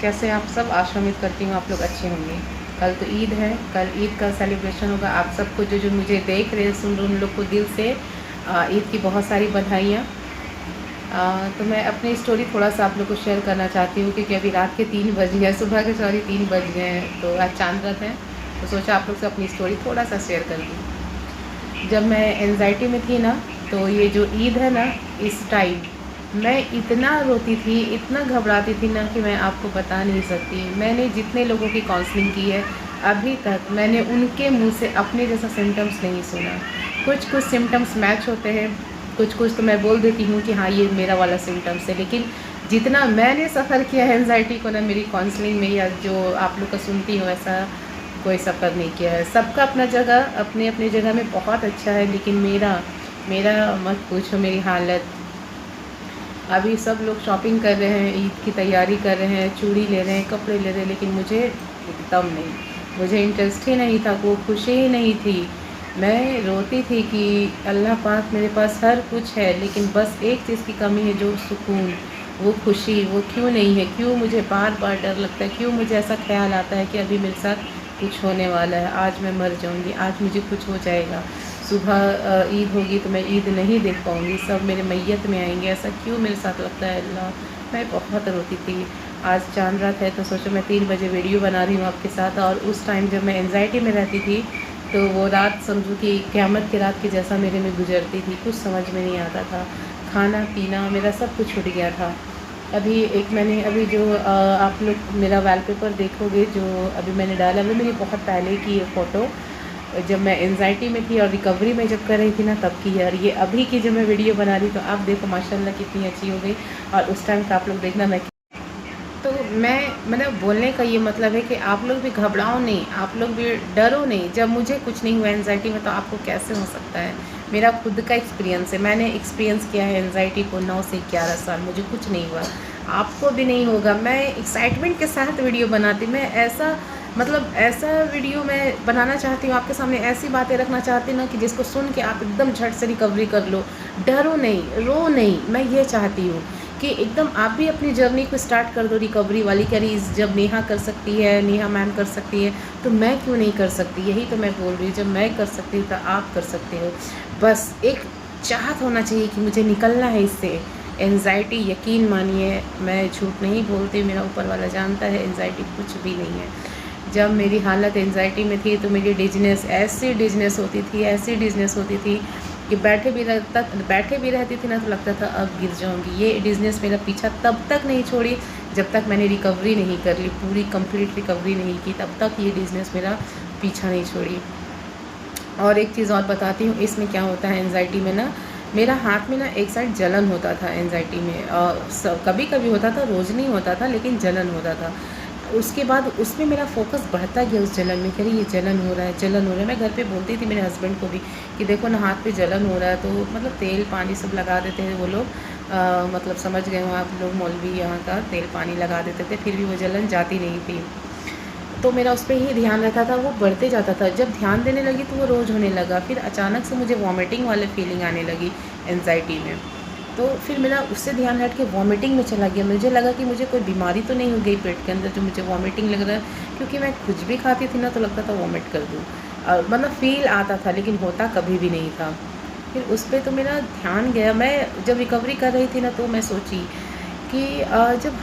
कैसे आप सब? आशा उम्मीद करती हूँ आप लोग अच्छे होंगे। कल तो ईद है, कल ईद का सेलिब्रेशन होगा। आप सबको जो जो मुझे देख रहे हैं, सुन रहे, उन लोग को दिल से ईद की बहुत सारी बधाइयाँ। तो मैं अपनी स्टोरी थोड़ा सा आप लोग को शेयर करना चाहती हूँ, क्योंकि अभी रात के 3 बज गए हैं, सुबह के 3 बज गए हैं। तो आज चांद रात है, तो सोचा आप लोग से अपनी स्टोरी थोड़ा सा शेयर कर दूँ। जब मैं एंजाइटी में थी ना, तो ये जो ईद है ना, इस टाइम मैं इतना रोती थी, इतना घबराती थी ना, कि मैं आपको बता नहीं सकती। मैंने जितने लोगों की काउंसलिंग की है, अभी तक मैंने उनके मुंह से अपने जैसा सिम्टम्स नहीं सुना। कुछ कुछ सिम्टम्स मैच होते हैं, कुछ कुछ तो मैं बोल देती हूँ कि हाँ ये मेरा वाला सिम्टम्स है, लेकिन जितना मैंने सफ़र किया है एंजाइटी को ना, मेरी काउंसलिंग में या जो आप लोग का सुनती हूँ, ऐसा कोई सफ़र नहीं किया है। सबका अपना जगह, अपनी अपनी जगह में बहुत अच्छा है, लेकिन मेरा मेरा मत पूछो मेरी हालत। अभी सब लोग शॉपिंग कर रहे हैं, ईद की तैयारी कर रहे हैं, चूड़ी ले रहे हैं, कपड़े ले रहे हैं, लेकिन मुझे एकदम नहीं, मुझे इंटरेस्ट ही नहीं था, वो खुशी ही नहीं थी। मैं रोती थी कि अल्लाह पाक मेरे पास हर कुछ है, लेकिन बस एक चीज़ की कमी है, जो सुकून, वो खुशी, वो क्यों नहीं है? क्यों मुझे बार बार डर लगता है? क्यों मुझे ऐसा ख्याल आता है कि अभी मेरे साथ कुछ होने वाला है, आज मैं मर जाऊंगी, आज मुझे कुछ हो जाएगा, सुबह ईद होगी तो मैं ईद नहीं देख पाऊँगी, सब मेरे मैयत में आएंगे, ऐसा क्यों मेरे साथ लगता है अल्लाह। मैं बहुत रोती थी। आज चांद रात है, तो सोचो मैं 3 बजे वीडियो बना रही हूँ आपके साथ, और उस टाइम जब मैं एंजाइटी में रहती थी, तो वो रात समझो कि क़यामत की रात की जैसा मेरे में गुजरती थी। कुछ समझ में नहीं आता था, खाना पीना मेरा सब कुछ छूट गया था। अभी एक मैंने अभी जो आप लोग मेरा वॉलपेपर देखोगे, जो अभी मैंने डाला, वो मेरी बहुत पहले की ये फ़ोटो, जब मैं एंजाइटी में थी और रिकवरी में जब कर रही थी ना, तब की है। और ये अभी की जो मैं वीडियो बना रही, तो आप देखो माशाल्लाह कितनी अच्छी हो गई। और उस टाइम का आप लोग देखना। तो मैं मतलब बोलने का ये मतलब है कि आप लोग भी घबराओ नहीं, आप लोग भी डरो नहीं। जब मुझे कुछ नहीं हुआ एंजाइटी में, तो आपको कैसे हो सकता है? मेरा खुद का एक्सपीरियंस है, मैंने एक्सपीरियंस किया है एंजाइटी को 9 से 11 साल, मुझे कुछ नहीं हुआ, आपको भी नहीं होगा। मैं एक्साइटमेंट के साथ वीडियो बनाती, मैं ऐसा मतलब ऐसा वीडियो मैं बनाना चाहती हूँ आपके सामने, ऐसी बातें रखना चाहती हूँ ना, कि जिसको सुन के आप एकदम झट से रिकवरी कर लो। डरो नहीं, रो नहीं, मैं ये चाहती हूँ कि एकदम आप भी अपनी जर्नी को स्टार्ट कर दो रिकवरी वाली। कह रही जब नेहा कर सकती है, नेहा मैम कर सकती है, तो मैं क्यों नहीं कर सकती? यही तो मैं बोल रही हूँ, जब मैं कर सकती हूँ तो आप कर सकते हो। बस एक चाहत होना चाहिए कि मुझे निकलना है इससे। एंजाइटी, यकीन मानिए मैं झूठ नहीं बोलती, मेरा ऊपर वाला जानता है, एंजाइटी कुछ भी नहीं है। जब मेरी हालत एंजाइटी में थी, तो मेरी डिजनेस, ऐसी डिजनेस होती थी, ऐसी डिजनेस होती थी कि बैठे भी रहती थी ना, तो लगता था अब गिर जाऊंगी। ये डिजनेस मेरा पीछा तब तक नहीं छोड़ी, जब तक मैंने रिकवरी नहीं कर ली, पूरी कंप्लीट रिकवरी नहीं की, तब तक ये डिजनेस मेरा पीछा नहीं छोड़ी। और एक चीज़ और बताती हूँ, इसमें क्या होता है एंजाइटी में ना, मेरा हाथ में ना एक साइड जलन होता था एंजाइटी में, और कभी कभी होता था, रोज़ नहीं होता था, लेकिन जलन होता था। उसके बाद उसमें मेरा फोकस बढ़ता गया उस जलन में, कह रही ये जलन हो रहा है, जलन हो रहा है। मैं घर पे बोलती थी मेरे हस्बैंड को भी कि देखो ना हाथ पे जलन हो रहा है, तो मतलब तेल पानी सब लगा देते हैं वो लोग, मतलब समझ गए हो आप लोग, मौलवी यहाँ का तेल पानी लगा देते थे, फिर भी वो जलन जाती नहीं थी। तो मेरा उस पर ही ध्यान रहता था, वो बढ़ते जाता था। जब ध्यान देने लगी तो वो रोज़ होने लगा, फिर अचानक से मुझे वॉमिटिंग वाले फीलिंग आने लगी एनजाइटी में। तो फिर मेरा उससे ध्यान हट के वॉमिटिंग में चला गया। मुझे लगा कि मुझे कोई बीमारी तो नहीं हो गई पेट के अंदर, जो मुझे वॉमिटिंग लग रहा है, क्योंकि मैं कुछ भी खाती थी ना, तो लगता था वॉमिट कर दूँ, मतलब फ़ील आता था, लेकिन होता कभी भी नहीं था। फिर उस पर तो मेरा ध्यान गया। मैं जब रिकवरी कर रही थी ना, तो मैं सोची कि जब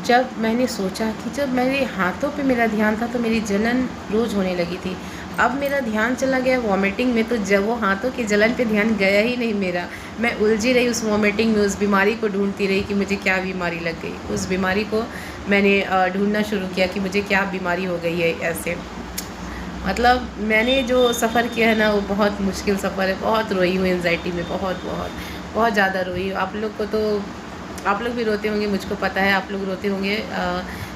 जब मैंने सोचा कि जब मेरे हाथों पे मेरा ध्यान था, तो मेरी जलन रोज़ होने लगी थी। अब मेरा ध्यान चला गया वॉमिटिंग में, तो जब वो हाथों की जलन पे ध्यान गया ही नहीं मेरा। मैं उलझी रही उस वॉमिटिंग में, उस बीमारी को ढूंढती रही कि मुझे क्या बीमारी लग गई। उस बीमारी को मैंने ढूंढना शुरू किया कि मुझे क्या बीमारी हो गई है ऐसे। मतलब मैंने जो सफ़र किया है ना, वो बहुत मुश्किल सफ़र है। बहुत रोई हूँ एंजाइटी में, बहुत बहुत बहुत ज़्यादा रोई हूँ। आप लोग को तो, आप लोग भी रोते होंगे, मुझको पता है आप लोग रोते होंगे,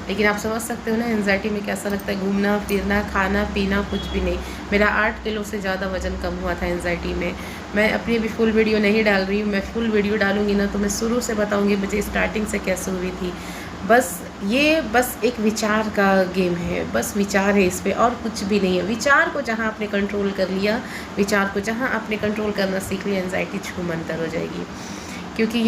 लेकिन आप समझ सकते हो ना एंजाइटी में कैसा लगता है। घूमना फिरना, खाना पीना कुछ भी नहीं। मेरा 8 किलो से ज़्यादा वज़न कम हुआ था एंजाइटी में। मैं अपनी भी फुल वीडियो नहीं डाल रही हूँ, मैं फुल वीडियो डालूँगी ना, तो मैं शुरू से बताऊँगी मुझे स्टार्टिंग से कैसे हुई थी। बस एक विचार का गेम है, बस विचार है इस पे, और कुछ भी नहीं है। विचार को जहाँ आपने कंट्रोल कर लिया, विचार को जहाँ आपने कंट्रोल करना सीख लिया, एंजाइटी छूमंतर हो जाएगी। क्योंकि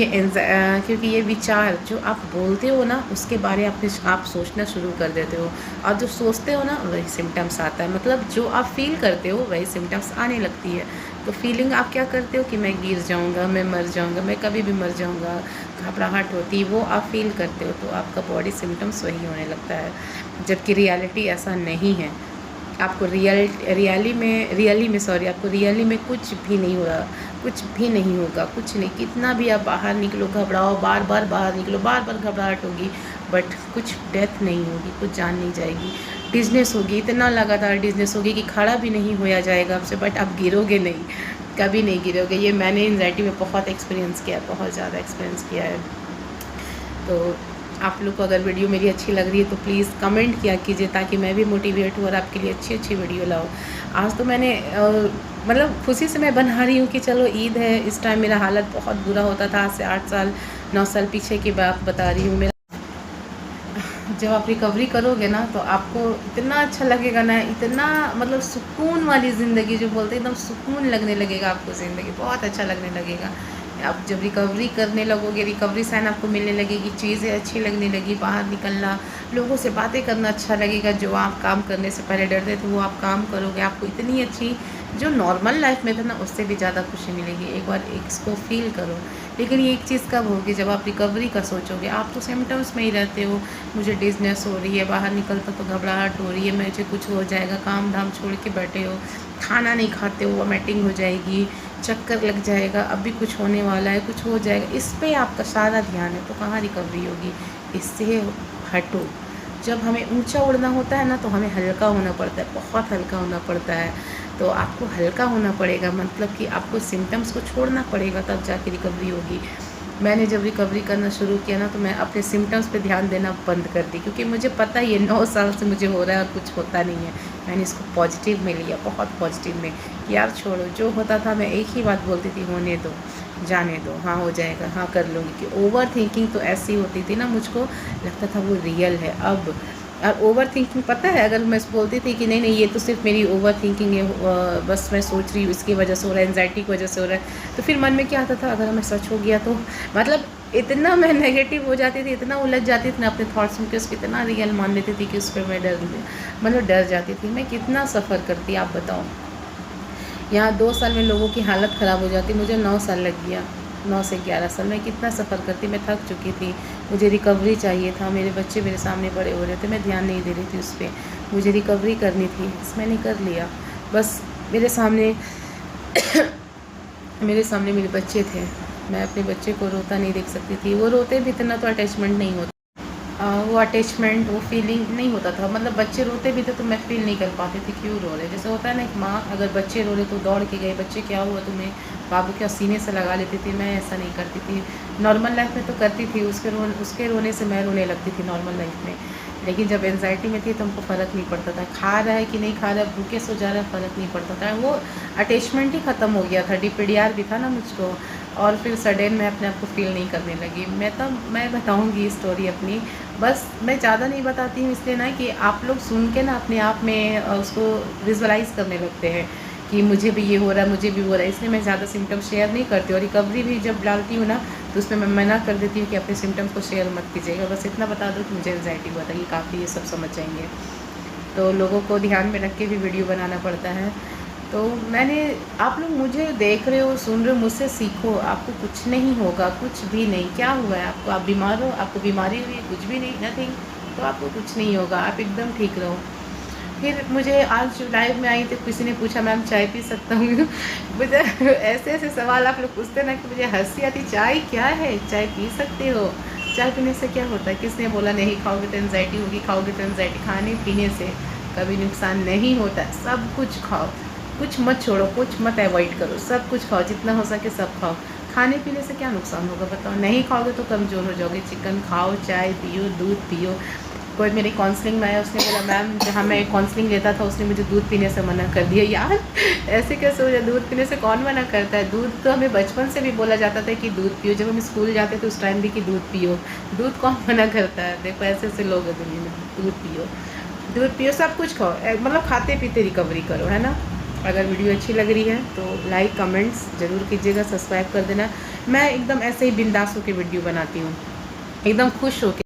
ये विचार जो आप बोलते हो ना उसके बारे में आप सोचना शुरू कर देते हो, और जो सोचते हो ना वही सिम्टम्स आता है। मतलब जो आप फील करते हो वही सिम्टम्स आने लगती है। तो फीलिंग आप क्या करते हो कि मैं गिर जाऊंगा, मैं मर जाऊंगा, मैं कभी भी मर जाऊंगा, घबराहट होती है, वो आप फील करते हो, तो आपका बॉडी सिम्टम्स वही होने लगता है। जबकि रियलिटी ऐसा नहीं है। आपको आपको रियली में कुछ भी नहीं हो रहा, कुछ भी नहीं होगा, कुछ नहीं। कितना भी आप बाहर निकलो, घबराओ, बार बार बाहर निकलो, बार बार घबराहट होगी, बट कुछ डेथ नहीं होगी, कुछ जान नहीं जाएगी। डिज़नेस होगी, इतना लगातार डिज़नेस होगी कि खड़ा भी नहीं होया जाएगा आपसे, बट आप गिरोगे नहीं, कभी नहीं गिरोगे। ये मैंने एंजाइटी में बहुत एक्सपीरियंस किया है, बहुत ज़्यादा एक्सपीरियंस किया है। तो आप लोग को अगर वीडियो मेरी अच्छी लग रही है तो प्लीज़ कमेंट किया कीजिए, ताकि मैं भी मोटिवेट हूँ और आपके लिए अच्छी अच्छी वीडियो लाऊँ। आज तो मैंने मतलब खुशी से मैं बना रही हूँ कि चलो ईद है। इस टाइम मेरा हालत बहुत बुरा होता था, आज से 8 साल 9 साल पीछे की बात बता रही हूँ। मेरा जब आप रिकवरी करोगे ना तो आपको इतना अच्छा लगेगा ना, इतना मतलब सुकून वाली ज़िंदगी जो बोलते हैं, एकदम सुकून लगने लगेगा आपको, ज़िंदगी बहुत अच्छा लगने लगेगा। आप जब रिकवरी करने लगोगे, रिकवरी साइन आपको मिलने लगेगी, चीज़ें अच्छी लगने लगी, बाहर निकलना, लोगों से बातें करना अच्छा लगेगा। जो आप काम करने से पहले डरते थे वो आप काम करोगे, आपको इतनी अच्छी जो नॉर्मल लाइफ में था ना उससे भी ज़्यादा खुशी मिलेगी। एक बार इसको फील करो। लेकिन ये एक चीज़ कब होगी, जब आप रिकवरी का सोचोगे। आप तो सिम्टम्स में ही रहते हो, मुझे डिज़नेस हो रही है, बाहर निकलता तो घबराहट हो रही है, मुझे कुछ हो जाएगा, काम धाम छोड़ के बैठे हो, खाना नहीं खाते हो, वॉमिटिंग हो जाएगी, चक्कर लग जाएगा, अभी कुछ होने वाला है, कुछ हो जाएगा, इस पे आपका सारा ध्यान है, तो कहाँ रिकवरी होगी। इससे हटो। जब हमें ऊंचा उड़ना होता है ना तो हमें हल्का होना पड़ता है, बहुत हल्का होना पड़ता है। तो आपको हल्का होना पड़ेगा, मतलब कि आपको सिम्टम्स को छोड़ना पड़ेगा, तब जाके रिकवरी होगी। मैंने जब रिकवरी करना शुरू किया ना तो मैं अपने सिम्टम्स पे ध्यान देना बंद कर दी, क्योंकि मुझे पता है ये 9 साल से मुझे हो रहा है और कुछ होता नहीं है। मैंने इसको पॉजिटिव में लिया, बहुत पॉजिटिव में, कि यार छोड़ो, जो होता था मैं एक ही बात बोलती थी, होने दो, जाने दो, हाँ हो जाएगा, हाँ कर लूँगी। कि ओवर थिंकिंग तो ऐसी होती थी ना, मुझको लगता था वो रियल है। अब और ओवर थिंकिंग पता है, अगर मैं बोलती थी कि नहीं नहीं ये तो सिर्फ मेरी ओवर थिंकिंग है, बस मैं सोच रही हूँ इसकी वजह से हो रहा है, एंजाइटी की वजह से हो रहा है, तो फिर मन में क्या आता था, अगर हमें सच हो गया तो, मतलब इतना मैं नेगेटिव हो जाती थी, इतना उलझ जाती थी ना अपने थॉट्स में कि उसको इतना रियल मान लेती थी कि उस पर मैं मतलब डर जाती थी। मैं कितना सफ़र करती आप बताओ। यहाँ 2 साल में लोगों की हालत ख़राब हो जाती, मुझे 9 साल लग गया, 9 से 11 साल। मैं कितना सफ़र करती, मैं थक चुकी थी, मुझे रिकवरी चाहिए था, मेरे बच्चे मेरे सामने बड़े हो रहे थे, मैं ध्यान नहीं दे रही थी उस पर, मुझे रिकवरी करनी थी, मैंने कर लिया। बस मेरे सामने मेरे सामने मेरे बच्चे थे, मैं अपने बच्चे को रोता नहीं देख सकती थी। वो रोते भी थे ना तो अटैचमेंट नहीं होता, वो अटैचमेंट, वो फीलिंग नहीं होता था। मतलब बच्चे रोते भी थे तो मैं फील नहीं कर पाती थी क्यों रो रहे। जैसे होता है ना एक माँ, अगर बच्चे रो रहे तो दौड़ के गए, बच्चे क्या हुआ तुम्हें, बाबू क्या सीने से लगा लेती थी। मैं ऐसा नहीं करती थी, नॉर्मल लाइफ में तो करती थी, उसके रोने से मैं रोने लगती थी नॉर्मल लाइफ में। लेकिन जब एनजाइटी में थी तो हमको फ़र्क नहीं पड़ता था, खा रहा है कि नहीं खा रहा है, भूखे सो जा रहा है, फ़र्क नहीं पड़ता था। वो अटैचमेंट ही ख़त्म हो गया था, DPDR भी था ना मुझको। और फिर सडन मैं अपने आप को फील नहीं करने लगी। मैं बताऊँगी स्टोरी अपनी, बस मैं ज़्यादा नहीं बताती हूँ इसलिए ना कि आप लोग सुन के ना अपने आप में उसको विजुअलाइज़ करने लगते हैं कि मुझे भी ये हो रहा है, मुझे भी हो रहा है। इसलिए मैं ज़्यादा सिम्टम्स शेयर नहीं करती, और रिकवरी भी जब डालती हूँ ना तो उसमें मैं मना कर देती हूँ कि अपने सिम्टम्स को शेयर मत कीजिएगा। बस इतना बता दो कि मुझे एंजाइटी हुआ था, ये काफ़ी, ये सब समझ जाएंगे। तो लोगों को ध्यान में रख के भी वीडियो बनाना पड़ता है। तो मैंने, आप लोग मुझे देख रहे हो, सुन रहे हो, मुझसे सीखो। आपको कुछ नहीं होगा, कुछ भी नहीं। क्या हुआ है आपको, आप बीमार हो, आपको बीमारी हुई, कुछ भी नहीं, नथिंग, तो आपको कुछ नहीं होगा, आप एकदम ठीक रहो। फिर मुझे आज लाइव में आई तो किसी ने पूछा मैम चाय पी सकता हूँ मुझे ऐसे ऐसे सवाल आप लोग पूछते ना कि मुझे हंसी आती। चाय क्या है, चाय पी सकते हो, चाय पीने से क्या होता है, किसने बोला नहीं खाओगे तो एंजाइटी होगी, खाओगे तो एंजाइटी। खाने पीने से कभी नुकसान नहीं होता, सब कुछ खाओ, कुछ मत छोड़ो, कुछ मत अवॉइड करो, सब कुछ खाओ, जितना हो सके सब खाओ। खाने पीने से क्या नुकसान होगा बताओ, नहीं खाओगे तो कमज़ोर हो जाओगे। चिकन खाओ, चाय पियो, दूध पियो। कोई मेरी काउंसलिंग में आया, उसने बोला मैम जहाँ मैं काउंसलिंग लेता था उसने मुझे दूध पीने से मना कर दिया। यार ऐसे कैसे हो जाए, दूध पीने से कौन मना करता है। दूध तो हमें बचपन से भी बोला जाता था कि दूध पियो, जब हम स्कूल जाते थे उस टाइम भी कि दूध पियो, दूध कौन मना करता है। देखो ऐसे ऐसे लोग हैं दुनिया में, दूध पियो, दूध पियो, सब कुछ खाओ, मतलब खाते पीते रिकवरी करो, है ना। अगर वीडियो अच्छी लग रही है तो लाइक कमेंट्स ज़रूर कीजिएगा, सब्सक्राइब कर देना। मैं एकदम ऐसे ही बिंदास होकर वीडियो बनाती हूँ, एकदम खुश होकर।